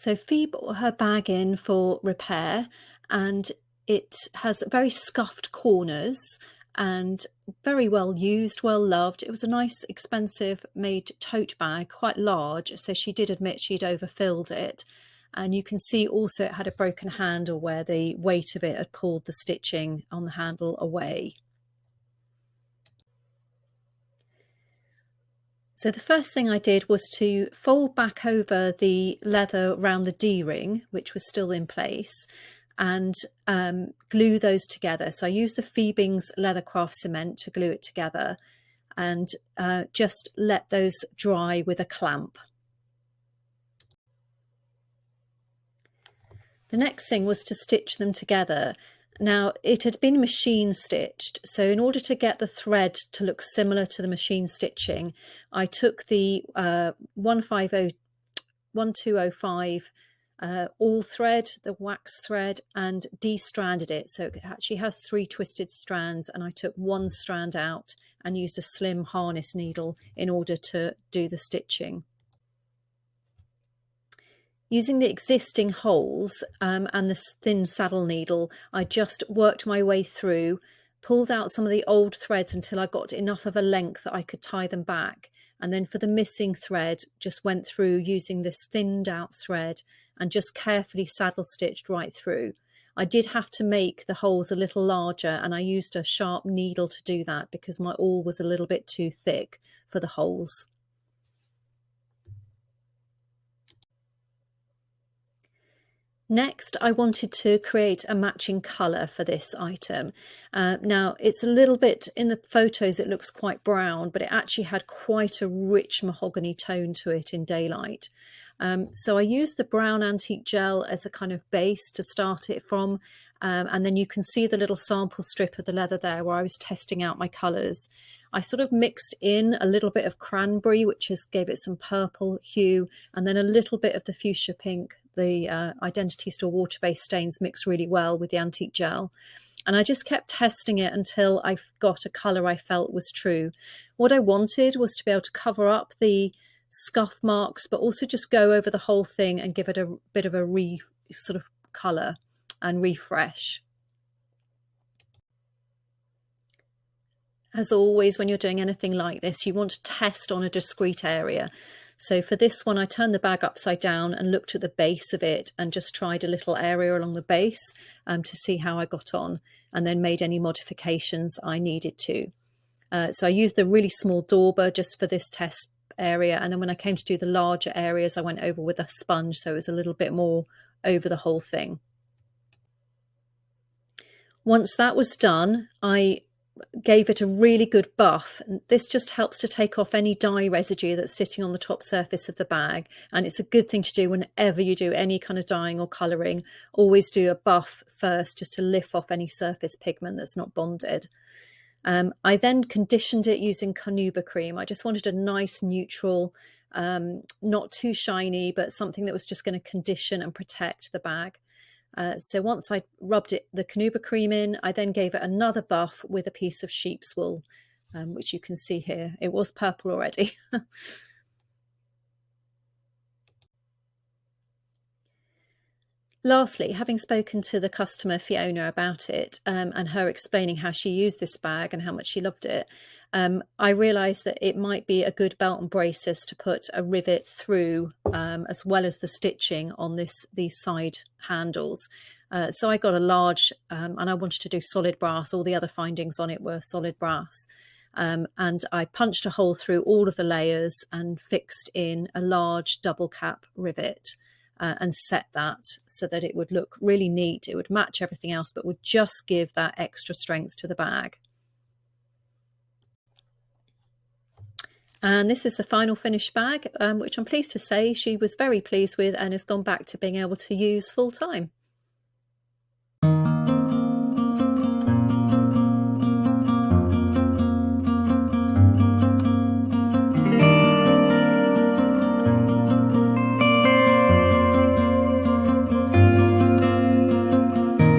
So Phoebe brought her bag in for repair, and it has very scuffed corners and very well used, well loved. It was a nice, expensive made tote bag, quite large, so she did admit she'd overfilled it. And you can see also it had a broken handle where the weight of it had pulled the stitching on the handle away. So the first thing I did was to fold back over the leather around the D-ring, which was still in place, and glue those together. So I used the Phoebing's Leathercraft cement to glue it together, and just let those dry with a clamp. The next thing was to stitch them together. Now, it had been machine stitched, so in order to get the thread to look similar to the machine stitching, I took the 1205 all thread, the wax thread, and de-stranded it. So it actually has 3 twisted strands, and I took 1 strand out and used a slim harness needle in order to do the stitching. Using the existing holes and the thin saddle needle, I just worked my way through, pulled out some of the old threads until I got enough of a length that I could tie them back. And then for the missing thread, just went through using this thinned out thread and just carefully saddle stitched right through. I did have to make the holes a little larger, and I used a sharp needle to do that because my awl was a little bit too thick for the holes. Next, I wanted to create a matching colour for this item. Now, it's a little bit, in the photos it looks quite brown, but it actually had quite a rich mahogany tone to it in daylight. So I used the brown antique gel as a kind of base to start it from, and then you can see the little sample strip of the leather there where I was testing out my colours. I sort of mixed in a little bit of cranberry, which gave it some purple hue, and then a little bit of the fuchsia pink. The Identity Store water-based stains mixed really well with the antique gel. And I just kept testing it until I got a colour I felt was true. What I wanted was to be able to cover up the scuff marks, but also just go over the whole thing and give it a bit of a sort of colour and refresh. As always, when you're doing anything like this, you want to test on a discrete area. So for this one, I turned the bag upside down and looked at the base of it and just tried a little area along the base to see how I got on, and then made any modifications I needed to. So I used the really small dauber just for this test area, and then when I came to do the larger areas, I went over with a sponge, so it was a little bit more over the whole thing. Once that was done, I gave it a really good buff, and this just helps to take off any dye residue that's sitting on the top surface of the bag, and it's a good thing to do whenever you do any kind of dyeing or colouring. Always do a buff first just to lift off any surface pigment that's not bonded. I then conditioned it using carnauba cream. I just wanted a nice neutral, not too shiny, but something that was just going to condition and protect the bag. So once I rubbed the carnauba cream in, I then gave it another buff with a piece of sheep's wool, which you can see here. It was purple already. Lastly, having spoken to the customer Fiona about it and her explaining how she used this bag and how much she loved it, I realised that it might be a good belt and braces to put a rivet through as well as the stitching on these side handles. So I got a large, and I wanted to do solid brass. All the other findings on it were solid brass. And I punched a hole through all of the layers and fixed in a large double cap rivet. And set that so that it would look really neat. It would match everything else, but would just give that extra strength to the bag. And this is the final finished bag, which I'm pleased to say she was very pleased with and has gone back to being able to use full time.